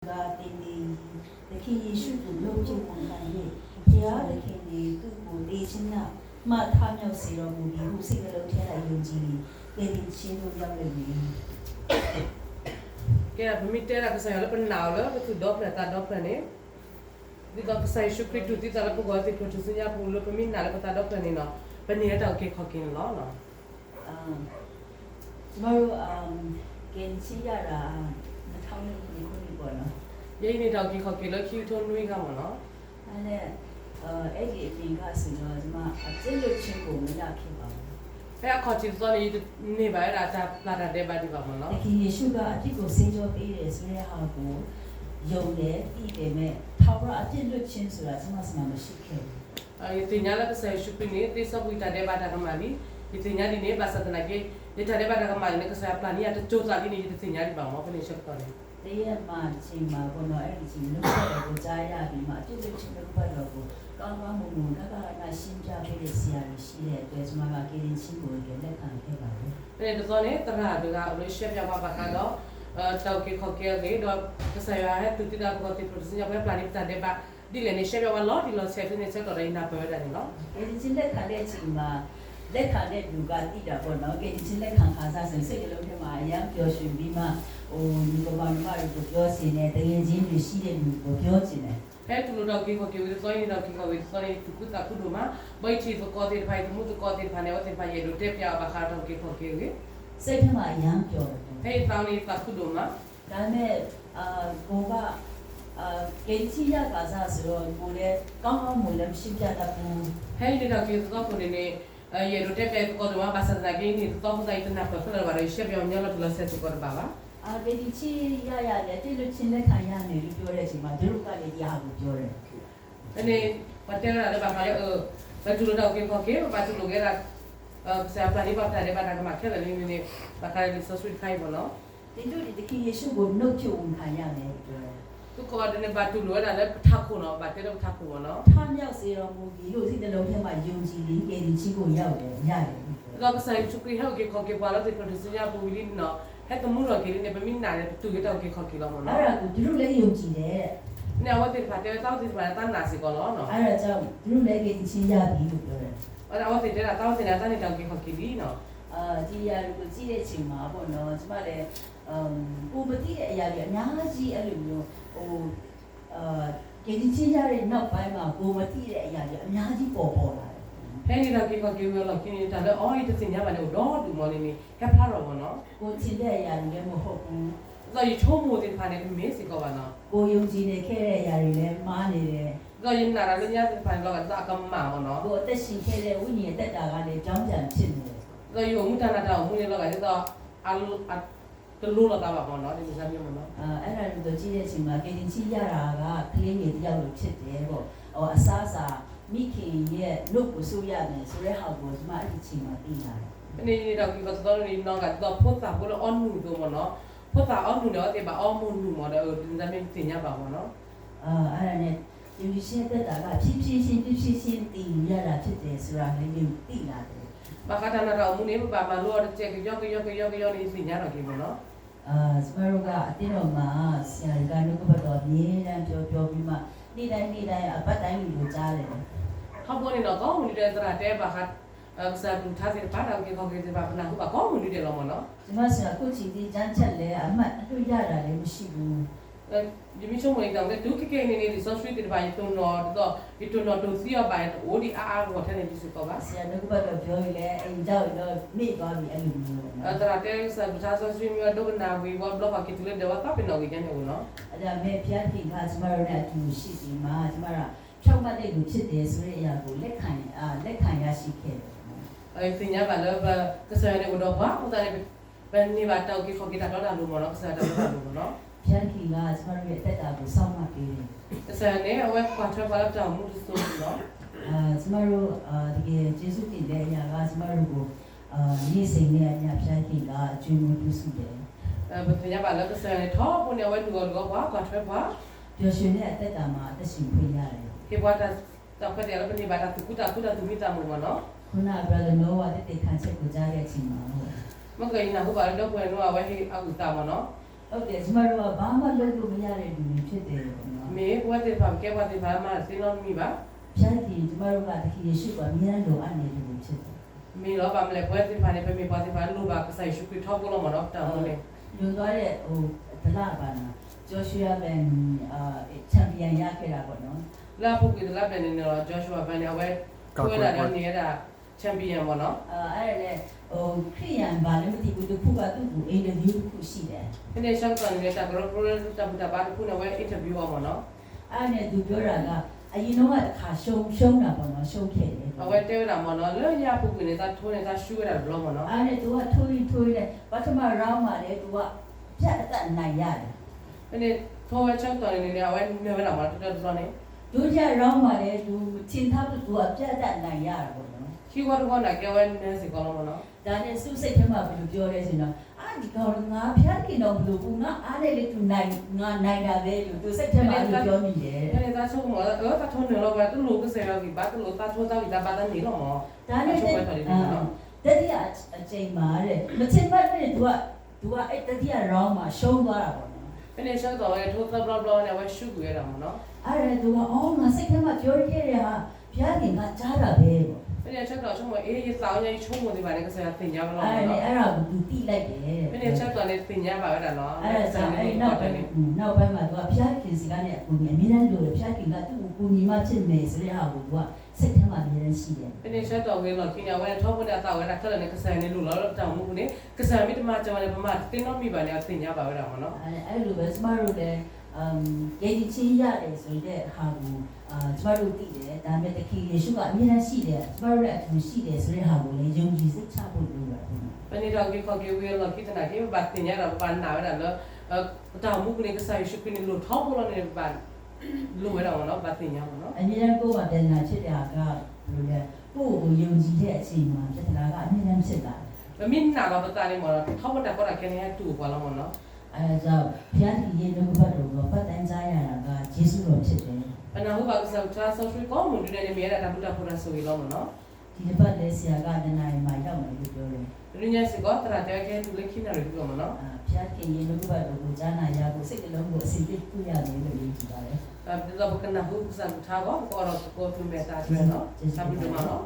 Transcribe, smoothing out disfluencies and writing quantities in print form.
Tini the key should look to one day. Here the king to Dechina, Matano Sirobudi, who sing a hotel UG, getting Chino Yammy. Kaya pamilya kasi yung lapan naula, betul dok na tadok na ni. Di dok sa isu krik tu ti tala pagawal ti krutu siya pulo pamilya nala patadok na ni no. Paniya tao kay kokin lo no. Tomorrow Gensiara town ni bono. Yay ni tao kay kokin lo kiu ton nui ka mo no. And Eddie Pingas ma a jello chingo na kiba. Kaya kotin so ni ba ra ta plata de ba di ba mo no. Ki Yeshuga atiko sejo pe so ya ha ko yong le ti pe me power atin lo chin so la sama sama ma shikhe. Itu nyala kasi isu pini ti sa buita de ba da kamali. Itu nyali ni basa na ke ni tade ba da kamali ni kasi plani ata chot lagi ni itu nyali ba mo pani shak kare. They ma chin ma bono ai chin no ko jaya bi ma ti lo chin ko ba lo ko. 刚刚母母那新加坡的西安系列，对什么个给人亲过给来看看吧。对，这种呢，当然这个我们学表嘛，把看到，到给考给给到，就是要还读的那个地方是要不要plan的，对吧？第二呢，学表完了，第二学的呢，学到了应该不会的呢。给人亲来看的亲嘛，来看的如果地的不能给人亲来看看啥生生的路的嘛，样表示比嘛，你个嘛就表示呢，等于人就系列就表示呢。 Hey, tu luar kau kau itu soalnya dah kau itu soalnya tu kita aku rumah, baik cerita kau tidak payah tu kau tidak payah lewat tempat yang itu ya bakal kau kau itu. Saya cuma yang jauh. Hey, tahun ini aku rumah. Kami goba kencija kaza siro boleh kau mulai siapa tahu. Hey, ni dah kita tahu ni yang itu ya kau rumah pasal lagi ni tahu kita itu nak pasal baru siapa yang nyala tu lah saya cakap bapa. Kencija ya tu lu cina kaya ni lu jual cuma dulu kali dia aku jual. Ini patut ada bakal betul dah kau betul lu gerak saya pelani bapa ada pada kemaknya ni bakal sesuatu kaya mana. Tentu di kini Yesus bono cium kaya ni. Tu kau ada ni batu lu ada takut no, batu ada takut no. 他要是让我给有些的老天嘛，有几零给你几个要的，要的。 Kalau saya cukup hal kau bala tu produksinya boleh no. Hai kamu lagi ni peminat tu kita kau kilo mana. Ada dulu lagi有几的。 Ni awak tidak patut tahu tidak tahu nasi kalau no. Ada jauh dulu lagi di sini ya biru tu. Ada awak tidak tahu ni kau kili no. Dia如果记得清嘛，不喏，什么嘞？我们记得呀，伢子那里有给你亲家人闹掰嘛，我们记得呀，伢子宝宝啦。 Hai ni kau kili lagi ni tanda oh itu sinya mana udah tu mana ni. Hai pelaro no. 我现在呀，你没好过。 Kalau itu mau di mana ni mesti kau mana. 我用钱的开的呀，你来买的嘞。 Kalau ini nara ni ya di mana kalau tak akan mau no. 我的新开的，我年代大个的涨涨钱的。 Kalau you muda nada umur ni kalau itu alu telur atau apa no di misalnya mana. အဲ့ဒါလိုတော့ကြည့်တဲ့ချိန်မှာကရင်ချင်းရတာကကလေးငယ်တယောက်လိုဖြစ်တယ်ပေါ့။အစားအစာမိခင်ရဲ့နှုတ်ကိုဆိုရမယ်ဆိုတဲ့ဟာကိုဒီမှာအဲ့ဒီချိန်မှာသိလာတယ် Ni dah kita tahu ni naga dah pota pun on nu tu mana. Pota on nu dah tiba on nu mana. Di dalam tinya bawa mana. ။အဲ့ဒါနဲ့ဒီလိုရှင်းသက်တာကဖြည်းဖြည်းချင်းတည်ရတာဖြစ်တယ်ဆိုတာလည်းသိလာတယ် Maka tanah ramu ni bawa malu ada cek yo ni tinya lagi mana. ။စမရောကအတင်းတော်မှာဆရာကနှုတ်ဘတ်တော်မြင်းတမ်းပြောပြီးမှနေ့တိုင်းအပတ်တိုင်းကိုကြားတယ် Kau pun ni nak kau ni dah terada bakat saya pun thasi pada kau kita bawa pernah kau ni dah lama mana. ။ဒီမှာဆရာကိုချီဒီကြမ်းချက်လဲအမှတ်အတွေ့ရတာလည်းမရှိဘူး Jadi cuma itu dah tu kek ni resource itu banyak tu no tu siapa banyak odi buat ni di situ kan. ဆရာနှုတ်ဘတ်တော်ပြောရင်လည်းအိမ်ကြောက်တော့နေသွားပြီအဲ့လိုမျိုး Terada saya berasa swim ada benar we buat blog kita le dewa tapi nak weekend ni no. အဲ့ဒါမဲ့ဖျက်ခင်ကကျမတို့နဲ့အတူရှိဒီမှာကျမတို့ဖြောက်မှတ်တဲ့လူဖြစ်တယ်ဆိုတဲ့အရာကိုလက်ခံရရှိခဲ့တယ် Tinya bala kesaya ni udah apa? Udah ni ben ni batau kita dah lalu mana kesaya dah lalu mana. ဖျက်ခင်ကကျမတို့ရဲ့အသက်တာကိုစောင့်မှတ်ပေးတယ် Kesaya ni awak kuat bala jamu tu no. ကျမတို့တကယ်ကျေးဇူးတင်တဲ့အရာကကျမတို့ကိုနေ့စဉ်နဲ့အညာဖျက်ခင်ကအကျွေးမွေးပြုစုတယ် Betulnya bala kesaya ni thau pun awak dua apa kuat apa. ပျော်ရွှင်တဲ့အသက်တာမှာအသက်ရှင်ခွင့်ရတယ် Kita tak pada apa ni batas tu dah tu minta mu mana. ခုန brother Noah တဲ့ခံချက်ကိုကြားတဲ့အချိန်မှာဟုတ် Maka ini aku bala dah pun awak aku tahu mana. ဟုတ်တယ်ကျမတို့ကဘာမှလုပ်လို့မရတဲ့လူတွေဖြစ်တယ်ပေါ့နော် မေဘွားတဲ့ဖာကဲဘွားတဲ့ဖာမှာစင်းလို့မိပါ ဖြတ်ကြည့်ကျမတို့ကတခီရရှိကအများလိုအပ်နေတယ်ဖြစ်တယ် မေတော့ဗာမလဲဘွားတဲ့ဖာနဲ့ပဲမေဘွားတဲ့ဖာလိုပါကဆိုင်ရှုပ်ထောက်လို့မတော့တောင်းနေ လူသွားတဲ့ဟိုဒလာပါနာဂျော်ရှူယာဘန်ချန်ပီယံရခဲ့တာပေါ့နော် လာဖို့ကလာပဲနေတော့ဂျော့ရှွာဘန်ရဲ့ဝဲကိုလာတော့နေတာချန်ပီယံပေါ့နော် အဲ့ဒါလေဟိုခရီးယန်ဘာလည်းမသိဘူးသူကသူ့ကိုအင်တာဗျူးခုရှိတယ် ဒီနေ့ရှောက်ကန်နေတာကရောပရိုတာပတာဘာခုနဝဲအင်တာဗျူးအောင်နော် အဲ့နဲ့သူပြောတာကအရင်တော့တစ်ခါရှုံးတာပေါ့နော်ရှုံးခဲ့တယ် အဝဲတဲတာမနော်လဲရဖို့ကနေတာထိုးနေတာရှူရတာဘလို့မနော် အဲ့နဲ့သူကထိုးတယ်ပထမ round မှာလေသူကပြတ်အသက်နိုင်ရတယ် ဒီနေ့ထိုးဝဲချောက်တော်နေနေဝဲနေဝဲလာမှာတော်တော်နေ ဒုတိယ round မှာလေသူချင်းထားသူကပြတ်အသက်နိုင်ရတာပေါ့နော် ခီဝါတော့နာကဲဝဲနေစီကောလုံးမနော် ဒါနဲ့စုစိတ်ထဲမှာဘယ်လိုပြောလဲဆိုတော့ဒီကောင်ငါဖျားกินတော့ဘလို့ဘူးငါအားနဲ့လေသူနိုင်ငါနိုင်တာပဲလို့သူစိတ်ထဲမှာပြောမိတယ် ဒီနေ့သားဆုံးမတာထုံးနေတော့ပဲသူ့လိုကစေရောဒီဘာသူ့လိုသားထိုးသားဒီဘာသာနေလို့မ ဒါနဲ့တတိယအချိန်မှာတဲ့မချင်မနဲ့သူကအဲ့တတိယ round မှာရှုံးသွားတာပေါ့နော် ဒီနေ့ရှောက်တော်ရဲထိုးသားဘလော့ဘလော့နဲ့ဝဲရှူရတာမနော် အဲ့ဒါသူကအော်ငါစိတ်ထဲမှာပြောရတဲ့ဟာဖျားกินငါကြားတာပဲပေါ့ ဒီနေ့ချက်တော့ချုံမအေးစောင်းရင်ချုံမဒီပါနဲ့ကစားတင်ကြမလို့ အဲ့ နော် ဒါကိုသူတိလိုက်တယ် ဒီနေ့ချက်တော့လည်းတင်ကြပါပဲနော် အဲ့ဒါကြောင့်အဲ့နောက်ပိုင်းမှာသူကဖျားกินစီကနေအကူအညီအများနဲ့လို့ဖျားกินကသူ့ကိုကူညီမှဖြစ်မယ်ဆိုတဲ့ဟာကိုသူကစိတ်ထဲမှာအများနဲ့ရှိတယ် ဒီနေ့ချက်တော့ဝဲလို့ခင်ဗျာဝဲထောက်ဖို့တဲ့တော့ဝဲတာခက်လည်းကစားနေလို့တော့တောင်းမှုကနေကစားမိတမကျော်လည်းပမာတင်းတော့မိပါနဲ့တင်ကြပါပဲတော့နော် အဲ့လိုပဲကျမတို့လည်းယေဒီချင်းရတယ်ဆိုတဲ့ဟာကိုကျမတို့သိတယ်ဒါပေမဲ့တခီယေရှုကအမြဲတမ်းရှိတယ်ကျမတို့လည်းအထူးရှိတယ်ဆိုတဲ့ဟာကိုလည်းယုံကြည်စိတ်ချဖို့လိုပါတယ် ဘယ်နေတော့ဒီခေါ်ကေဝဲလို့ကိတနာကေဘာတင်ကြတော့ပန်းနာပဲတော့တောင်းမှုကနေကစားရှုပ်ကနေလို့ထောက်ဖို့လို့နေပါလို့ရတော့နော်ဘာတင်ကြမနော် အမြဲတမ်းကိုယ်မှာပြန်လာဖြစ်တဲ့ဟာကဘယ်လိုလဲကိုယ့်ကိုယုံကြည်တဲ့အချိန်မှာဖြစ်တာကအမြဲတမ်းဖြစ်တာ မင်းနာတော့တာနေမလို့ထောက်ဖို့တက်တော့ကနေတူပါလို့မနော် အဲဒါကြောင့်ဘုရားတည်ရဲ့နှုတ်ဘတ်တော်ကိုပတ်တန်းကြားရတာကယေရှုတော်ဖြစ်တယ် အနာဟုဘာကစားချာဆော့ဆွေကောမှုတွေနဲ့မြဲတာဗုဒ္ဓဖုရားဆိုပြီးတော့မနော် ဒီတစ်ပတ်လည်းဆရာကတနာရီမှာရောက်မယ်လို့ပြောတယ် ဒီညစီကောတရာတဲ့ကဲသူလက်ခိနာရပြီးတော့မနော် ဘုရားတည်ရဲ့နှုတ်ဘတ်တော်ကိုကြားနာရဖို့စိတ်နှလုံးကိုအစီအပြေပြရတယ်လို့ယုံကြည်ပါတယ် ဒါတော့ကနာဟုစားထားတော့ကိုတော့ကိုသူမဲ့တာတယ်နော်စာပြီးတော့နော်